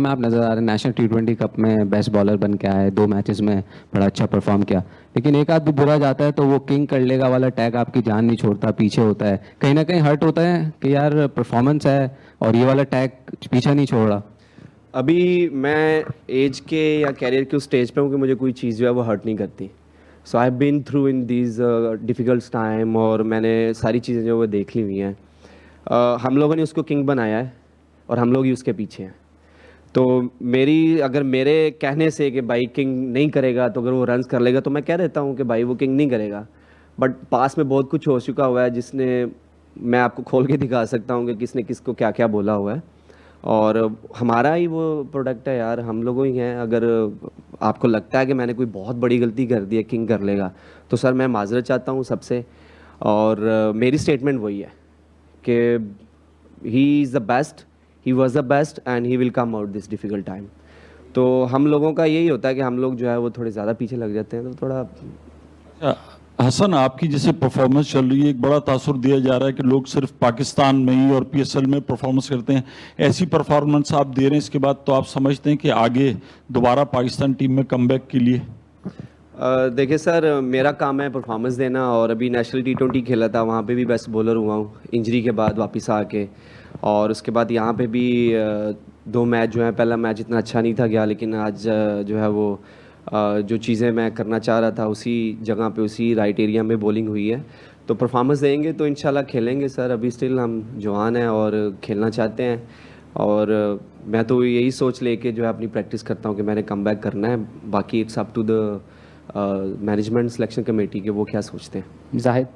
में आप नज़र आ रहे हैं, नेशनल T20 कप में बेस्ट बॉलर बन के आए, 2 मैचेस में बड़ा अच्छा परफॉर्म किया। लेकिन एक आध भी बुरा जाता है तो वो किंग कर लेगा वाला टैग आपकी जान नहीं छोड़ता, पीछे होता है, कहीं ना कहीं हर्ट होता है कि यार परफॉर्मेंस है और ये वाला टैग पीछा नहीं छोड़ रहा। अभी मैं एज के या कैरियर के उस स्टेज पे हूँ कि मुझे कोई चीज़ जो है वो हर्ट नहीं करती। So I have been through in these difficult time, और मैंने सारी चीज़ें जो वो देख ली हुई हैं। हम लोगों ने उसको किंग बनाया है और हम लोग ही उसके पीछे हैं। तो अगर मेरे कहने से कि भाई किंग नहीं करेगा, तो अगर वो रन्स कर लेगा तो मैं कह देता हूँ कि भाई वो किंग नहीं करेगा। बट पास में बहुत कुछ हो चुका हुआ है जिसने, मैं आपको खोल के दिखा सकता हूँ कि किसने किसको क्या क्या बोला हुआ है, और हमारा ही वो प्रोडक्ट है यार, हम लोगों ही हैं। अगर आपको लगता है कि मैंने कोई बहुत बड़ी गलती कर दी है, किंग कर लेगा, तो सर मैं माजरत चाहता हूँ सबसे। और मेरी स्टेटमेंट वही है कि he is the best, he was the best and he will come out this difficult time. तो हम लोगों का यही होता है कि हम लोग जो है वो थोड़े ज़्यादा पीछे लग जाते हैं, तो थोड़ा। हसन, आपकी जैसे परफॉर्मेंस चल रही है, एक बड़ा तासुर दिया जा रहा है कि लोग सिर्फ पाकिस्तान में ही और पीएसएल में परफॉर्मेंस करते हैं। ऐसी परफॉर्मेंस आप दे रहे हैं, इसके बाद तो आप समझते हैं कि आगे दोबारा पाकिस्तान टीम में कमबैक के लिए? देखिए सर, मेरा काम है परफॉर्मेंस देना, और अभी नेशनल T20 खेला था, वहाँ पे भी बेस्ट बॉलर हुआ हूँ इंजरी के बाद वापस आके। और उसके बाद यहाँ पे भी 2 मैच जो है, पहला मैच इतना अच्छा नहीं था गया, लेकिन आज जो है वो जो चीज़ें मैं करना चाह रहा था उसी जगह पे, उसी राइट एरिया में बॉलिंग हुई है। तो परफॉर्मेंस देंगे तो इंशाल्लाह खेलेंगे सर। अभी स्टिल हम जवान हैं और खेलना चाहते हैं, और मैं तो यही सोच लेके जो है अपनी प्रैक्टिस करता हूँ कि मैंने कमबैक करना है। बाकी it's up to the management selection committee के, वो क्या सोचते हैं। जाहिद,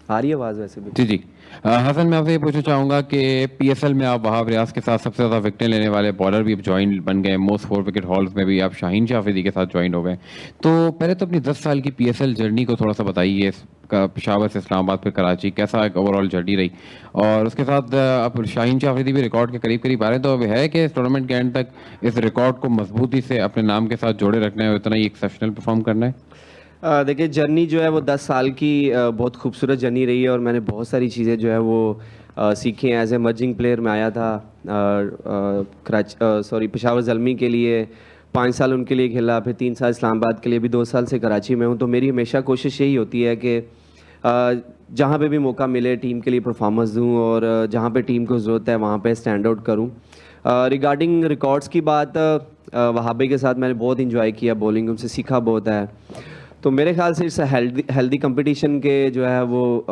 आ रही है आवाज़ वैसे भी? जी जी। हसन, मैं आपसे ये पूछना चाहूँगा कि पीएसएल में आप वहाब रियाज के साथ सबसे ज़्यादा विकेटें लेने वाले बॉलर भी अब ज्वाइन बन गए, मोस्ट 4 विकेट हॉल्स में भी आप शाहीन शाह अफरीदी के साथ ज्वाइन हो गए। तो पहले तो अपनी 10 साल की पीएसएल जर्नी को थोड़ा सा बताइए, पेशावर से इस्लामाबाद फिर कराची, कैसा एक ओवरऑल जर्नी रही? और उसके साथ अब शाहीन शाह अफरीदी भी रिकॉर्ड के करीब करीब आ रहे हैं, तो अब है कि इस टूर्नामेंट के एंड तक इस रिकॉर्ड को मजबूती से अपने नाम के साथ जोड़े रखना है, उतना ही एक्सेप्शनल परफॉर्म करना है? देखिए, जर्नी जो है वो 10 साल की बहुत खूबसूरत जर्नी रही है, और मैंने बहुत सारी चीज़ें जो है वो सीखी हैं। एज एमर्जिंग प्लेयर मैं आया था पेशावर ज़ल्मी के लिए, 5 साल उनके लिए खेला, फिर 3 साल इस्लामाबाद के लिए, भी 2 साल से कराची में हूँ। तो मेरी हमेशा कोशिश यही होती है कि जहाँ पे भी मौका मिले टीम के लिए परफॉर्मेंस दूँ, और जहाँ पे टीम को ज़रूरत है वहाँ पे स्टैंड आउट करूँ। रिगार्डिंग रिकॉर्ड्स की बात, वहाबे के साथ मैंने बहुत इंजॉय किया बॉलिंग, उनसे सीखा बहुत है। तो मेरे ख्याल से इस हेल्दी कंपटीशन के जो है वो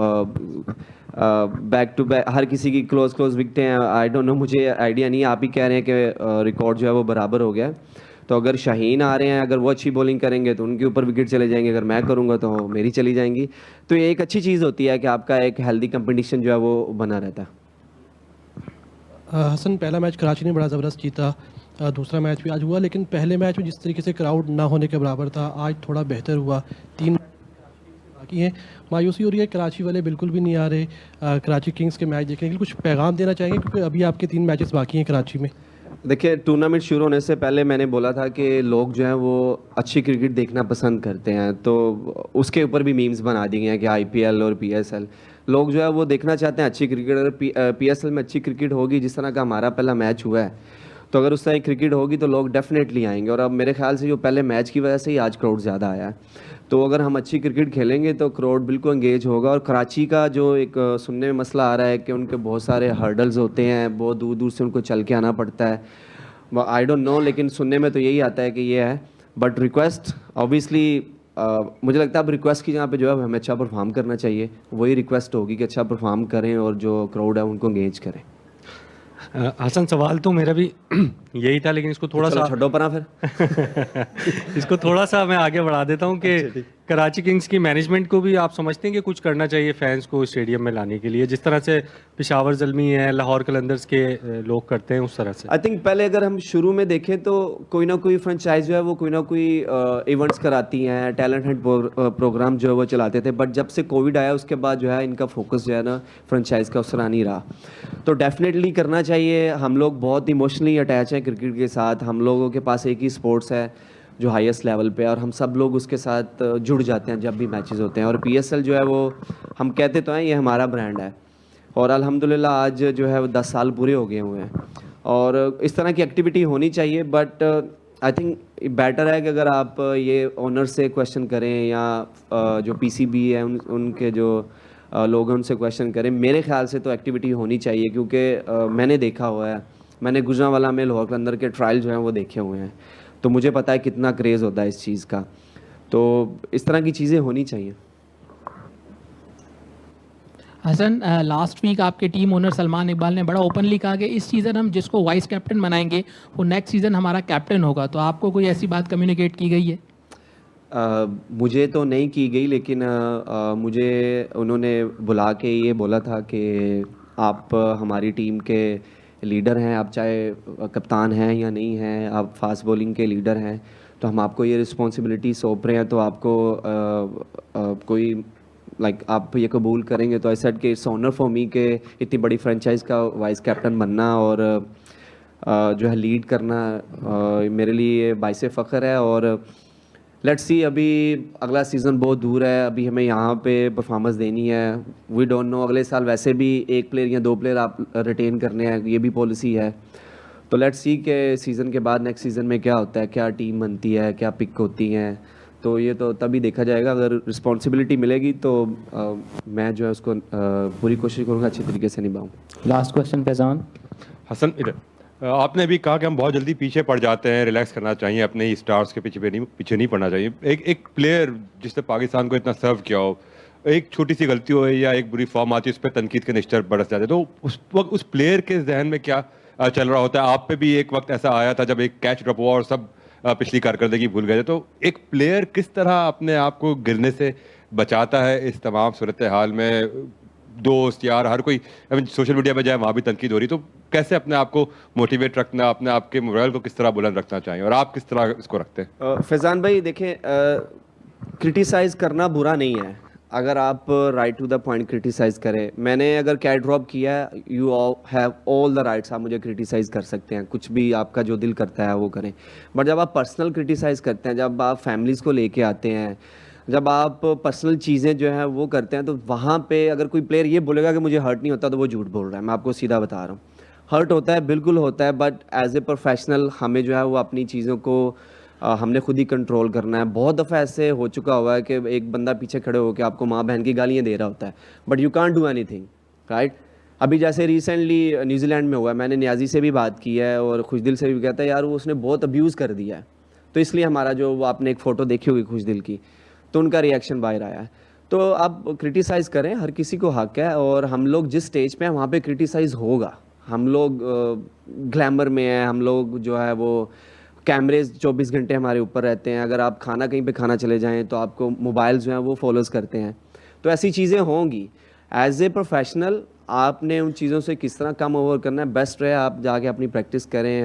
बैक टू बैक हर किसी की क्लोज विकटें हैं। आई डोंट नो, मुझे आइडिया नहीं है। आप ही कह रहे हैं कि रिकॉर्ड जो है वो बराबर हो गया है। तो अगर शाहीन आ रहे हैं, अगर वो अच्छी बॉलिंग करेंगे तो उनके ऊपर विकेट चले जाएंगे, अगर मैं करूँगा तो मेरी चली जाएंगी। तो ये एक अच्छी चीज़ होती है कि आपका एक हेल्दी कंपटीशन जो है वो बना रहता है। हसन, पहला मैच कराची ने बड़ा ज़बरदस्त जीता, दूसरा मैच भी आज हुआ, लेकिन पहले मैच में जिस तरीके से क्राउड ना होने के बराबर था, आज थोड़ा बेहतर हुआ। 3 बाकी हैं, मायूसी हो रही है, कराची वाले बिल्कुल भी नहीं आ रहे कराची किंग्स के मैच देखने के लिए। कुछ पैगाम देना चाहेंगे, क्योंकि अभी आपके 3 मैचेस बाकी हैं कराची में? देखिए, टूर्नामेंट शुरू होने से पहले मैंने बोला था कि लोग जो हैं वो अच्छी क्रिकेट देखना पसंद करते हैं, तो उसके ऊपर भी मीम्स बना दिए हैं कि आईपीएल और पीएसएल, लोग जो है वो देखना चाहते हैं अच्छी क्रिकेट। अगर पीएसएल में अच्छी क्रिकेट होगी, जिस तरह का हमारा पहला मैच हुआ है, तो अगर उस तरह क्रिकेट होगी तो लोग डेफिनेटली आएंगे। और अब मेरे ख्याल से जो पहले मैच की वजह से ही आज क्राउड ज़्यादा आया है। तो अगर हम अच्छी क्रिकेट खेलेंगे तो क्राउड बिल्कुल एंगेज होगा। और कराची का जो एक सुनने में मसला आ रहा है कि उनके बहुत सारे हर्डल्स होते हैं, बहुत दूर दूर से उनको चल के आना पड़ता है, आई डोंट नो, लेकिन सुनने में तो यही आता है कि ये है। बट रिक्वेस्ट ऑब्वियसली, मुझे लगता है अब रिक्वेस्ट की जगह पे जो है हमें अच्छा परफॉर्म करना चाहिए, वही रिक्वेस्ट होगी कि अच्छा परफॉर्म करें और जो क्राउड है उनको एंगेज करें। हसन, सवाल तो मेरा भी यही था, लेकिन इसको थोड़ा सा छोड़ो परा फिर इसको थोड़ा सा मैं आगे बढ़ा देता हूँ कि कराची किंग्स की मैनेजमेंट को भी आप समझते हैं कि कुछ करना चाहिए फैंस को स्टेडियम में लाने के लिए, जिस तरह से पेशावर ज़ल्मी है, लाहौर कलंदर्स के लोग करते हैं, उस तरह से? आई थिंक पहले अगर हम शुरू में देखें तो कोई ना कोई फ्रेंचाइज जो है वो कोई ना कोई इवेंट्स कराती हैं, टैलेंट हंट प्रोग्राम जो है वो चलाते थे। बट जब से कोविड आया उसके बाद जो है इनका फोकस जो है ना फ्रेंचाइज का उस तरह नहीं रहा। तो डेफिनेटली करना चाहिए। हम लोग बहुत इमोशनली अटैच हैं क्रिकेट के साथ, हम लोगों के पास एक ही स्पोर्ट्स है जो हाईएस्ट लेवल पे है, और हम सब लोग उसके साथ जुड़ जाते हैं जब भी मैचेस होते हैं। और पीएसएल जो है वो हम कहते तो हैं ये हमारा ब्रांड है, और अल्हम्दुलिल्लाह आज जो है वो 10 साल पूरे हो गए हुए हैं। और इस तरह की एक्टिविटी होनी चाहिए, बट आई थिंक बेटर है कि अगर आप ये ओनर से क्वेश्चन करें या जो पीसीबी है उनके जो लोग हैं उनसे क्वेश्चन करें। मेरे ख्याल से तो एक्टिविटी होनी चाहिए, क्योंकि मैंने देखा हुआ है, मैंने गुजरांवाला में लाहौर कलंदर के ट्रायल जो हैं वो देखे हुए हैं, तो मुझे पता है कितना क्रेज़ होता है इस चीज़ का। तो इस तरह की चीज़ें होनी चाहिए। हसन, लास्ट वीक आपके टीम ओनर सलमान इकबाल ने बड़ा ओपनली कहा कि इस सीज़न हम जिसको वाइस कैप्टन बनाएंगे वो नेक्स्ट सीज़न हमारा कैप्टन होगा, तो आपको कोई ऐसी बात कम्युनिकेट की गई है? मुझे तो नहीं की गई, लेकिन मुझे उन्होंने बुला के ये बोला था कि आप हमारी टीम के लीडर हैं, आप चाहे कप्तान हैं या नहीं हैं, आप फास्ट बॉलिंग के लीडर हैं, तो हम आपको ये रिस्पॉन्सिबिलिटी सौंप रहे हैं, तो आपको कोई आप ये कबूल करेंगे। तो आई सेड कि इट्स ऑनर फॉर मी कि इतनी बड़ी फ्रेंचाइज का वाइस कैप्टन बनना और जो है लीड करना मेरे लिए बाइस फ़ख्र है। और लेट्स सी, अभी अगला सीज़न बहुत दूर है, अभी हमें यहाँ पे परफॉर्मेंस देनी है। वी डोंट नो, अगले साल वैसे भी एक प्लेयर या 2 प्लेयर आप रिटेन करने हैं, ये भी पॉलिसी है। तो लेट्स सी के सीज़न के बाद नेक्स्ट सीज़न में क्या होता है, क्या टीम बनती है, क्या पिक होती हैं, तो ये तो तभी देखा जाएगा। अगर रिस्पॉन्सिबिलिटी मिलेगी तो मैं जो है उसको पूरी कोशिश करूँगा अच्छी तरीके से निभाऊँ। Last question Faizan. हसन, आपने अभी कहा कि हम बहुत जल्दी पीछे पड़ जाते हैं, रिलैक्स करना चाहिए, अपने ही स्टार्स के पीछे नहीं पड़ना चाहिए। एक प्लेयर जिसने पाकिस्तान को इतना सर्व किया हो, एक छोटी सी गलती हो या एक बुरी फॉर्म आती है, उस पर तनकीद के निश्चर बरस जाते, तो उस वक्त उस प्लेयर के जहन में क्या चल रहा होता है? आप पे भी एक वक्त ऐसा आया था जब एक कैच ड्रॉप हुआ और सब पिछली कारकर्दगी भूल गए थे, तो एक प्लेयर किस तरह अपने आप को गिरने से बचाता है इस तमाम सूरत हाल में? दोस्त यार हर कोई सोशल मीडिया पे जाए वहाँ भी तनकीद हो रही, तो कैसे अपने आप को मोटिवेट रखना, अपने आप के मोरल को किस तरह बुलंद रखना चाहिए, और आप किस तरह इसको रखते हैं? फैज़ान भाई देखें, क्रिटिसाइज़ करना बुरा नहीं है अगर आप right to the point criticise करें। मैंने अगर कैच ड्रॉप किया है, you have all the rights, आप मुझे क्रिटिसाइज़ कर सकते हैं, कुछ भी आपका जो दिल करता है वो करें। बट जब आप पर्सनल क्रिटिसाइज़ करते हैं, जब आप फैमिलीज़ को लेके आते हैं, जब आप पर्सनल चीज़ें जो हैं वो करते हैं, तो वहाँ पे अगर कोई प्लेयर ये बोलेगा कि मुझे हर्ट नहीं होता, तो वो झूठ बोल रहा है। मैं आपको सीधा बता रहा हूँ, हर्ट होता है, बिल्कुल होता है, बट एज ए प्रोफेशनल हमें जो है वो अपनी चीज़ों को हमने खुद ही कंट्रोल करना है। बहुत दफ़ा ऐसे हो चुका हुआ है कि एक बंदा पीछे खड़े होकर आपको माँ बहन की गालियाँ दे रहा होता है, but you can't do anything, right. अभी जैसे रिसेंटली न्यूजीलैंड में हुआ है, मैंने नियाजी से भी बात की है और खुशदिल से भी कहता है यार वो उसने बहुत अब्यूज़ कर दिया है, तो इसलिए हमारा जो वो आपने एक फ़ोटो देखी होगी खुशदिल की, तो उनका रिएक्शन बाहर आया है। तो आप क्रिटिसाइज़ करें, हर किसी को हक है, और हम लोग जिस स्टेज पे हैं वहाँ पे क्रिटिसाइज़ होगा। हम लोग ग्लैमर में हैं, हम लोग जो है वो कैमरेज 24 घंटे हमारे ऊपर रहते हैं। अगर आप खाना कहीं पे खाना चले जाएं तो आपको मोबाइल जो हैं वो फॉलोज़ करते हैं, तो ऐसी चीज़ें होंगी। एज ए प्रोफेशनल आपने उन चीज़ों से किस तरह कम ओवर करना है, बेस्ट रहे आप जाके अपनी प्रैक्टिस करें।